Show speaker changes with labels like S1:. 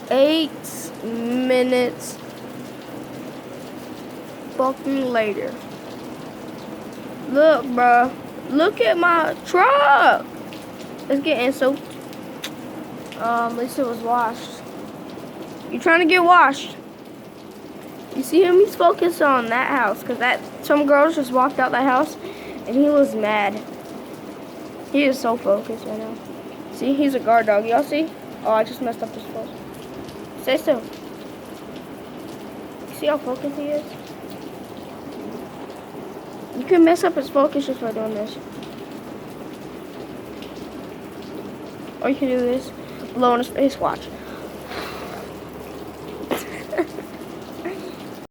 S1: 8 minutes fucking later. Look, bro. Look at my truck. It's getting soaked. At least it was washed. You trying to get washed? You see him? He's focused on that house because some girls just walked out that house and he was mad. He is so focused right now. See, he's a guard dog. Y'all see? Oh, I just messed up his pose. Stay still. See how focused he is? You can mess up his focus just by doing this. Or you can do this. Blow in his face. Watch.